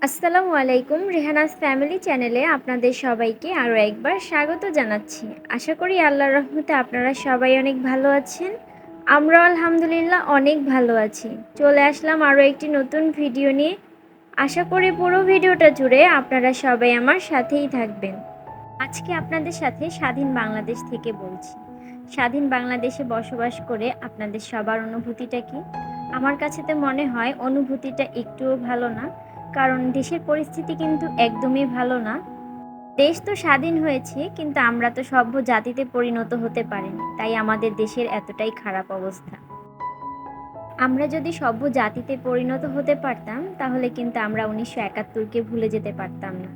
আসসালামু আলাইকুম। রেহানাস ফ্যামিলি চ্যানেলে আপনাদের সবাইকে আরও একবার স্বাগত জানাচ্ছি। আশা করি আল্লাহর রহমতে আপনারা সবাই অনেক ভালো আছেন। আমরাও আলহামদুলিল্লাহ অনেক ভালো আছি। চলে আসলাম আরও একটি নতুন ভিডিও নিয়ে। আশা করি পুরো ভিডিওটা জুড়ে আপনারা সবাই আমার সাথেই থাকবেন। আজকে আপনাদের সাথে স্বাধীন বাংলাদেশ থেকে বলছি। স্বাধীন বাংলাদেশে বসবাস করে আপনাদের সবার অনুভূতিটা কি? আমার কাছে তো মনে হয় অনুভূতিটা একটুও ভালো না, কারণ দেশের পরিস্থিতি কিন্তু একদমই ভালো না। দেশ তো স্বাধীন হয়েছে, কিন্তু আমরা তো সভ্য জাতিতে পরিণত হতে পারিনি, তাই আমাদের দেশের এতটাই খারাপ অবস্থা। আমরা যদি সভ্য জাতিতে পরিণত হতে পারতাম, তাহলে কিন্তু আমরা ১৯৭১কে ভুলে যেতে পারতাম না।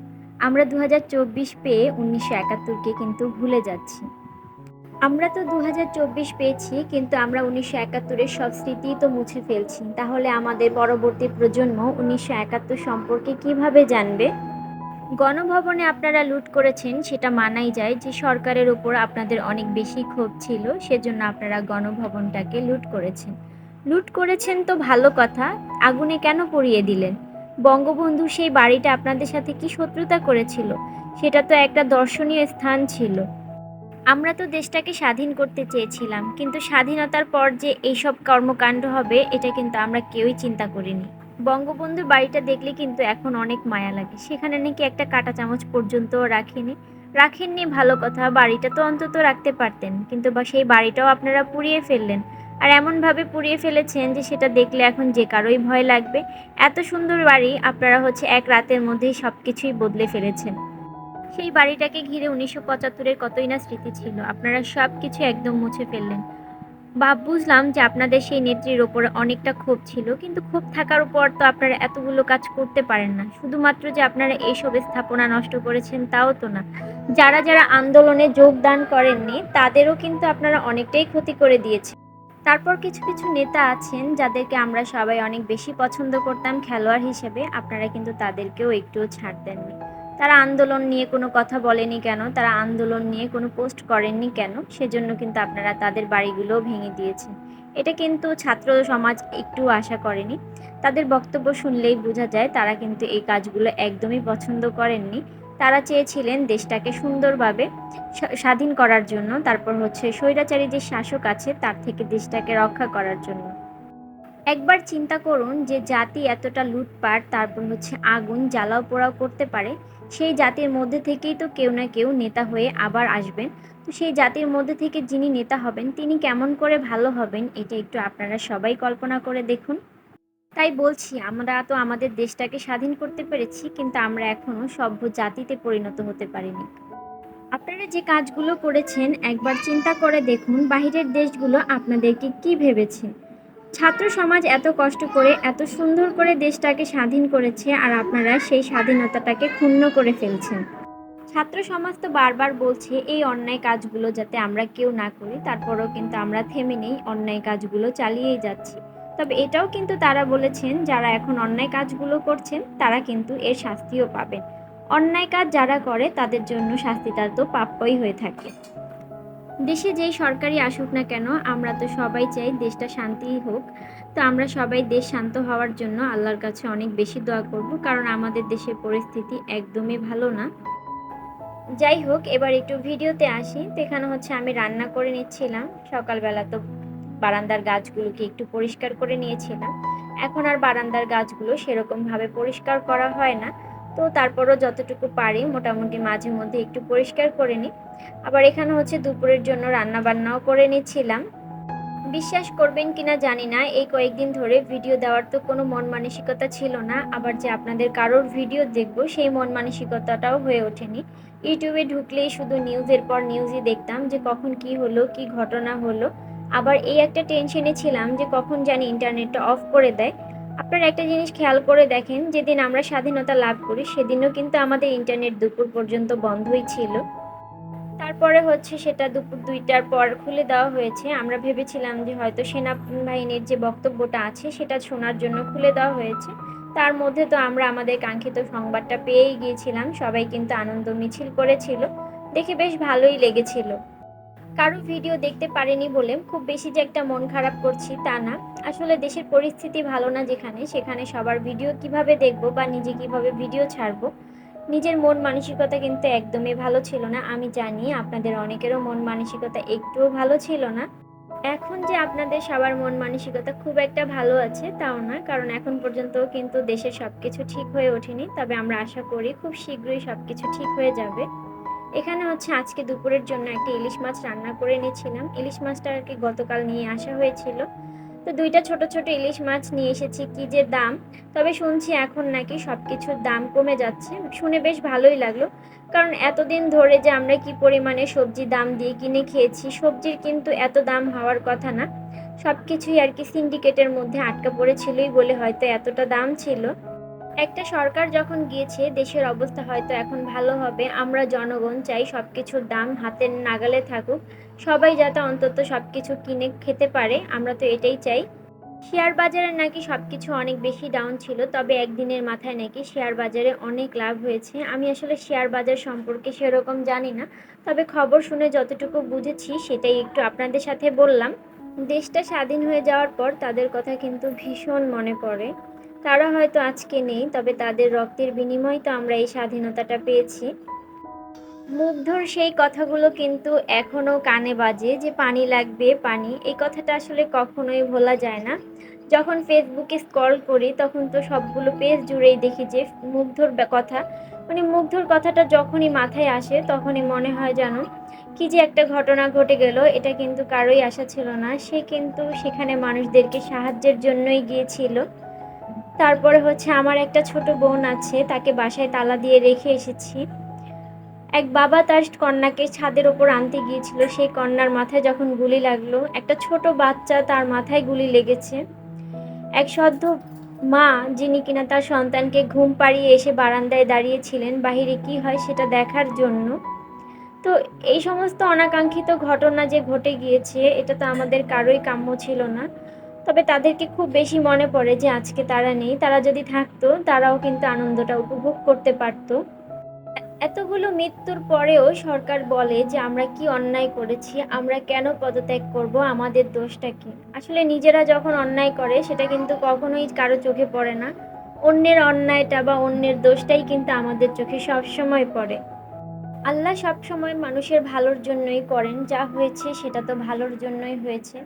আমরা ২০২৪ পেয়ে ১৯৭১কে কিন্তু ভুলে যাচ্ছি। আমরা তো ২০২৪ পেয়েছি, কিন্তু আমরা ১৯৭১-এর সব স্মৃতিই তো মুছে ফেলছি। তাহলে আমাদের পরবর্তী প্রজন্ম ১৯৭১ সম্পর্কে কিভাবে জানবে? গণভবনে আপনারা লুট করেছেন, সেটা মানাই যায় যে সরকারের উপর আপনাদের অনেক বেশি ক্ষোভ ছিল, সেজন্য আপনারা গণভবনটাকে লুট করেছেন। লুট করেছেন তো ভালো কথা, আগুনে কেন পুড়িয়ে দিলেন? বঙ্গবন্ধু সেই বাড়িটা আপনাদের সাথে কি শত্রুতা করেছিল? সেটা তো একটা দর্শনীয় স্থান ছিল। আমরা তো দেশটাকে স্বাধীন করতে চেয়েছিলাম, কিন্তু স্বাধীনতার পর যে এইসব কর্মকাণ্ড হবে এটা কিন্তু আমরা কেউই চিন্তা করিনি। বঙ্গবন্ধুর বাড়িটা দেখলে কিন্তু এখন অনেক মায়া লাগে। সেখানে নাকি একটা কাঁটা চামচ পর্যন্তও রাখেননি ভালো কথা, বাড়িটা তো অন্তত রাখতে পারতেন, কিন্তু সেই বাড়িটাও আপনারা পুড়িয়ে ফেললেন। আর এমনভাবে পুড়িয়ে ফেলেছেন যে সেটা দেখলে এখন যে কারোই ভয় লাগবে। এত সুন্দর বাড়ি আপনারা এক রাতের মধ্যেই সব কিছুই বদলে ফেলেছেন। সেই বাড়িটাকে ঘিরে ১৯৭৫-এর কতই না স্মৃতি ছিল, আপনারা সব কিছু একদম মুছে ফেললেন। বুঝলাম যে আপনাদের সেই নেত্রীর ওপরে অনেকটা ক্ষোভ ছিল, কিন্তু ক্ষোভ থাকার উপর তো আপনারা এতগুলো কাজ করতে পারেন না। শুধুমাত্র যে আপনারা এইসব স্থাপনা নষ্ট করেছেন তাও তো না, যারা যারা আন্দোলনে যোগদান করেননি তাদেরও কিন্তু আপনারা অনেকটাই ক্ষতি করে দিয়েছেন। তারপর কিছু কিছু নেতা আছেন যাদেরকে আমরা সবাই অনেক বেশি পছন্দ করতাম খেলোয়াড় হিসেবে, আপনারা কিন্তু তাদেরকেও একটুও ছাড় দেননি। তারা আন্দোলন নিয়ে কোনো কথা বলেনি কেন, তারা আন্দোলন নিয়ে কোনো পোস্ট করেননি কেন, সেজন্য কিন্তু আপনারা তাদের বাড়িগুলোও ভেঙে দিয়েছেন। এটা কিন্তু ছাত্র সমাজ একটু আশা করেনি। তাদের বক্তব্য শুনলেই বোঝা যায় তারা কিন্তু এই কাজগুলো একদমই পছন্দ করেননি। তারা চেয়েছিলেন দেশটাকে সুন্দরভাবে স্বাধীন করার জন্য, তারপর স্বৈরাচারী যে শাসক আছে তার থেকে দেশটাকে রক্ষা করার জন্য। একবার চিন্তা করুন যে জাতি এতটা লুটপাট, তারপর আগুন জ্বালাও পোড়াও করতে পারে, সেই জাতির মধ্যে থেকেই তো কেউ না কেউ নেতা হয়ে আবার আসবেন। তো সেই জাতির মধ্যে থেকে যিনি নেতা হবেন তিনি কেমন করে ভালো হবেন, এটা একটু আপনারা সবাই কল্পনা করে দেখুন। তাই বলছি, আমরা তো আমাদের দেশটাকে স্বাধীন করতে পেরেছি, কিন্তু আমরা এখনো সভ্য জাতিতে পরিণত হতে পারিনি। আপনারা যে কাজগুলো করেছেন একবার চিন্তা করে দেখুন, বাহিরের দেশগুলো আপনাদেরকে কি ভেবেছে। ছাত্র সমাজ এত কষ্ট করে এত সুন্দর করে দেশটাকে স্বাধীন করেছে, আর আপনারা সেই স্বাধীনতাটাকে ক্ষুণ্ণ করে ফেলছেন। ছাত্র সমাজ তো বারবার বলছে এই অন্যায় কাজগুলো যাতে আমরা কেউ না করি, তারপরেও কিন্তু আমরা থেমে নেই, অন্যায় কাজগুলো চালিয়েই যাচ্ছি। তবে এটাও কিন্তু তারা বলেছেন যারা এখন অন্যায় কাজগুলো করছেন তারা কিন্তু এর শাস্তিও পাবেন। অন্যায় কাজ যারা করে তাদের জন্য শাস্তিটা তো প্রাপ্যই হয়ে থাকে। দেশে যেই সরকারই আসুক না কেন, আমরা তো সবাই চাই দেশটা শান্তি হোক। তো আমরা সবাই দেশ শান্ত হওয়ার জন্য আল্লাহর কাছে অনেক বেশি দোয়া করব, কারণ আমাদের দেশের পরিস্থিতি একদমই ভালো না। যাই হোক, এবার একটু ভিডিওতে আসি। তো এখানে আমি রান্না করে নিচ্ছিলাম। সকালবেলা তো বারান্দার গাছগুলোকে একটু পরিষ্কার করে নিয়েছিলাম। এখন আর বারান্দার গাছগুলো সেরকমভাবে পরিষ্কার করা হয় না। তো তারপরও যতটুকু পারি মোটামুটি মাঝে মধ্যে একটু পরিষ্কার করে নিই। আবার এখানে দুপুরের জন্য রান্না বান্নাও করে নিচ্ছিলাম। বিশ্বাস করবেন কিনা জানি না, এই কয়েকদিন ধরে ভিডিও দেওয়ার তো কোনো মন মানসিকতা ছিল না, আবার যে আপনাদের কারোর ভিডিও দেখব সেই মন মানসিকতাটাও হয়ে ওঠেনি। ইউটিউবে ঢুকলেই শুধু নিউজের পর নিউজই দেখতাম যে কখন কি হলো, কি ঘটনা হলো। আবার এই একটা টেনশনে ছিলাম যে কখন জানি ইন্টারনেটটা অফ করে দেয়। আপনারা একটা জিনিস খেয়াল করে দেখেন, যেদিন আমরা স্বাধীনতা লাভ করি সেদিনও কিন্তু আমাদের ইন্টারনেট দুপুর পর্যন্ত বন্ধই ছিল। তারপরে সেটা দুপুর ২টার পর খুলে দেওয়া হয়েছে। আমরা ভেবেছিলাম যে হয়তো সেনাবাহিনীর যে বক্তব্যটা আছে সেটা শোনার জন্য খুলে দেওয়া হয়েছে। তার মধ্যে তো আমরা আমাদের কাঙ্ক্ষিত সংবাদটা পেয়েই গিয়েছিলাম। সবাই কিন্তু আনন্দ মিছিল করেছিল। দেখে বেশ ভালোই লেগেছিল। কারো ভিডিও দেখতে পারিনি বলে খুব বেশি যে একটা মন খারাপ করছি তা না। আসলে দেশের পরিস্থিতি ভালো না যেখানে, সেখানে সবার ভিডিও কিভাবে দেখবো বা নিজে কিভাবে ভিডিও ছাড়বো, নিজের মন মানসিকতা কিন্তু একদমই ভালো ছিল না। আমি জানি আপনাদের অনেকেরও মন মানসিকতা একটুও ভালো ছিল না। এখন যে আপনাদের সবার মন মানসিকতা খুব একটা ভালো আছে তাও না, কারণ এখন পর্যন্ত কিন্তু দেশের সবকিছু ঠিক হয়ে ওঠেনি, তবে আমরা আশা করি খুব শীঘ্রই সবকিছু ঠিক হয়ে যাবে। এখানে হচ্ছে আজকে দুপুরের জন্য একটা ইলিশ মাছ রান্না করে নিয়েছিলাম। ইলিশ মাছটা আর কি গতকাল নিয়ে আসা হয়েছিল। তো দুইটা ছোট ছোট ইলিশ মাছ নিয়ে এসেছি, কি যে দাম! তবে শুনছি এখন নাকি সব কিছুর দাম কমে যাচ্ছে, শুনে বেশ ভালোই লাগলো। কারণ এতদিন ধরে যে আমরা কি পরিমাণে সবজি দাম দিয়ে কিনে খেয়েছি, সবজির কিন্তু এত দাম হওয়ার কথা না। সব কিছুই আর কি সিন্ডিকেটের মধ্যে আটকা পড়েছিলই বলে হয়তো এতটা দাম ছিল। একটা সরকার যখন গিয়েছে দেশের অবস্থা হয়তো এখন ভালো হবে। আমরা জনগণ চাই সবকিছুর দাম হাতের নাগালে থাকুক, সবাই যাতে অন্তত সবকিছু কিনে খেতে পারে, আমরা তো এটাই চাই। শেয়ার বাজারে নাকি সবকিছু অনেক বেশি ডাউন ছিল, তবে একদিনের মাথায় নাকি শেয়ার বাজারে অনেক লাভ হয়েছে। আমি আসলে শেয়ার বাজার সম্পর্কে সেরকম জানি না, তবে খবর শুনে যতটুকু বুঝেছি সেটাই একটু আপনাদের সাথে বললাম। দেশটা স্বাধীন হয়ে যাওয়ার পর তাদের কথা কিন্তু ভীষণ মনে পড়ে। তারা হয়তো আজকে নেই, তবে তাদের রক্তের বিনিময়ে তো আমরা এই স্বাধীনতাটা পেয়েছি। মুগ্ধর সেই কথাগুলো কিন্তু এখনো কানে বাজে, যে পানি লাগবে পানি, এই কথাটা আসলে কখনোই ভোলা যায় না। যখন ফেসবুকে স্ক্রল করি তখন তো সবগুলো পেজ জুড়েই দেখি যে মুগ্ধর কথা, মানে মুগ্ধর কথাটা যখনই মাথায় আসে তখনই মনে হয় যেন কি যে একটা ঘটনা ঘটে গেল। এটা কিন্তু কারোই আশা ছিল না, সে কিন্তু সেখানে মানুষদেরকে সাহায্যের জন্যই গিয়েছিল। তারপরে হচ্ছে আমার একটা ছোট বোন আছে, তাকে বাসায় তালা দিয়ে রেখে এসেছি। এক বাবা তার কন্যাকে ছাদের ওপর আনতে গিয়েছিল, সেই কন্যার মাথায় যখন গুলি লাগলো, একটা ছোট বাচ্চা তার মাথায় গুলি লেগেছে। এক সদ্য মা, যিনি কিনা তার সন্তানকে ঘুম পাড়িয়ে এসে বারান্দায় দাঁড়িয়েছিলেন বাহিরে কি হয় সেটা দেখার জন্য। তো এই সমস্ত অনাকাঙ্ক্ষিত ঘটনা যে ঘটে গিয়েছে, এটা তো আমাদের কারোই কাম্য ছিল না। তবে তাদেরকে খুব বেশি মনে পড়ে যে আজকে তারা নেই, তারা যদি থাকতো তারাও কিন্তু আনন্দটা উপভোগ করতে পারতো। এতগুলো মৃত্যুর পরেও সরকার বলে যে আমরা কি অন্যায় করেছি, আমরা কেন পদত্যাগ করব, আমাদের দোষটা কি? আসলে নিজেরা যখন অন্যায় করে সেটা কিন্তু কখনোই কারো চোখে পড়ে না। অন্যের অন্যায়টা বা অন্যের দোষটাই কিন্তু আমাদের চোখে সবসময় পড়ে। আল্লাহ সবসময় মানুষের ভালোর জন্যই করেন, যা হয়েছে সেটা তো ভালোর জন্যই হয়েছে।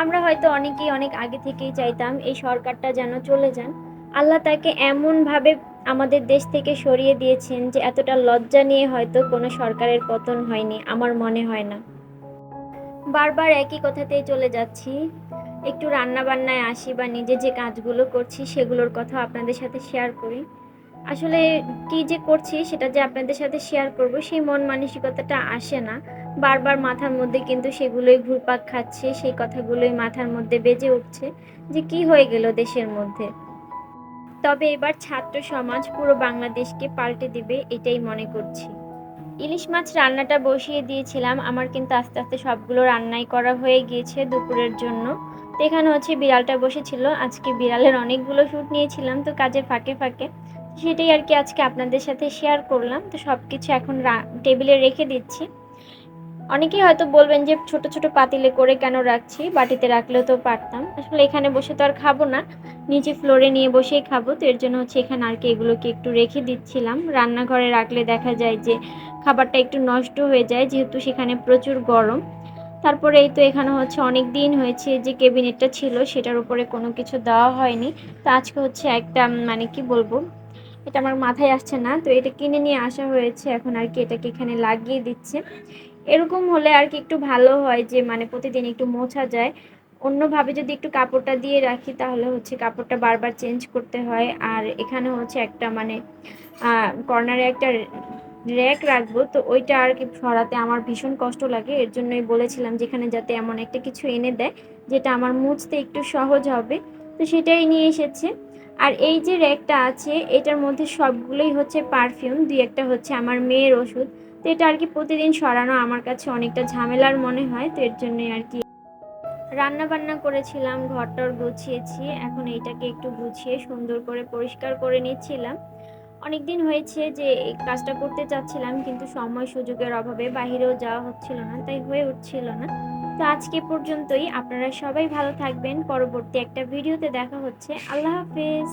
আমরা হয়তো অনেকেই অনেক আগে থেকেই চাইতাম এই সরকারটা যেন চলে যান। আল্লাহ তাকে এমনভাবে আমাদের দেশ থেকে সরিয়ে দিয়েছেন যে এতটা লজ্জা নিয়ে হয়তো কোনো সরকারের পতন হয়নি, আমার মনে হয় না। বারবার একই কথাতেই চলে যাচ্ছি। একটু রান্না বান্নায় আসি বা নিজে যে কাজগুলো করছি সেগুলোর কথা আপনাদের সাথে শেয়ার করি। আসলে কি যে করছি সেটা যে আপনাদের সাথে শেয়ার করব সেই মন মানসিকতাটা আসে না। বারবার মাথার মধ্যে কিন্তু সেগুলোই ঘুরপাক খাচ্ছে, সেই কথাগুলোই মাথার মধ্যে বেজে উঠছে যে কি হয়ে গেল দেশের মধ্যে। তবে এবার ছাত্র সমাজ পুরো বাংলাদেশকে পাল্টে দিবে এটাই মনে করছি। ইলিশ মাছ রান্নাটা বসিয়ে দিয়েছিলাম, আমার কিন্তু আস্তে আস্তে সবগুলো রান্নাই করা হয়ে গিয়েছে দুপুরের জন্য। তো এখানে হচ্ছে বিড়ালটা বসেছিল, আজকে বিড়ালের অনেকগুলো শ্যুট নিয়েছিলাম তো কাজের ফাঁকে ফাঁকে, সেটাই আর কি আজকে আপনাদের সাথে শেয়ার করলাম। তো সব কিছু এখন টেবিলে রেখে দিচ্ছি। অনেকেই হয়তো বলবেন যে ছোট ছোট পাতিলে করে কেন রাখছি, বাটিতে রাখলেও তো পারতাম। আসলে এখানে বসে তো আর খাবো না, নিচে ফ্লোরে নিয়ে বসেই খাবো, তো এর জন্য হচ্ছে এখানে আর কি এগুলোকে একটু রেখে দিচ্ছিলাম। রান্নাঘরে রাখলে দেখা যায় যে খাবারটা একটু নষ্ট হয়ে যায়, যেহেতু সেখানে প্রচুর গরম। তারপরে এই তো এখানে হচ্ছে অনেক দিন হয়েছে যে ক্যাবিনেটটা ছিল সেটার উপরে কোনো কিছু দেওয়া হয়নি। তো আজকে হচ্ছে একটা মানে কি বলবো, এটা আমার মাথায় আসছে না, তো এটা কিনে নিয়ে আসা হয়েছে, এখন আর কি এটাকে এখানে লাগিয়ে দিচ্ছে। এরকম হলে আর কি একটু ভালো হয় যে মানে প্রতিদিন একটু মোছা যায়। অন্যভাবে যদি একটু কাপড়টা দিয়ে রাখি তাহলে হচ্ছে কাপড়টা বারবার চেঞ্জ করতে হয়। আর এখানে হচ্ছে একটা মানে কর্নারে একটা র্যাক রাখবো, তো ওইটা আর কি সরাতে আমার ভীষণ কষ্ট লাগে। এর জন্যই বলেছিলাম যেখানে যাতে এমন একটা কিছু এনে দেয় যেটা আমার মুছতে একটু সহজ হবে, তো সেটাই নিয়ে এসেছে। আর এই যে র্যাকটা আছে এটার মধ্যে সবগুলোই হচ্ছে পারফিউম, দুই একটা হচ্ছে আমার মেয়ের ওষুধ। তো এটা আর কি প্রতিদিন সরানো আমার কাছে অনেকটা ঝামেলার মনে হয়, তো এর জন্যই আর কি রান্না বান্না করেছিলাম, ঘরটর গুছিয়েছি, এখন এইটাকে একটু গুছিয়ে সুন্দর করে পরিষ্কার করে নিচ্ছিলাম। অনেকদিন হয়েছে যে এই কাজটা করতে চাচ্ছিলাম, কিন্তু সময় সুযোগের অভাবে বাহিরেও যাওয়া হচ্ছিল না, তাই হয়ে উঠছিল না। তো আজকে পর্যন্তই। আপনারা সবাই ভালো থাকবেন। পরবর্তী একটা ভিডিওতে দেখা হচ্ছে। আল্লাহ হাফেজ।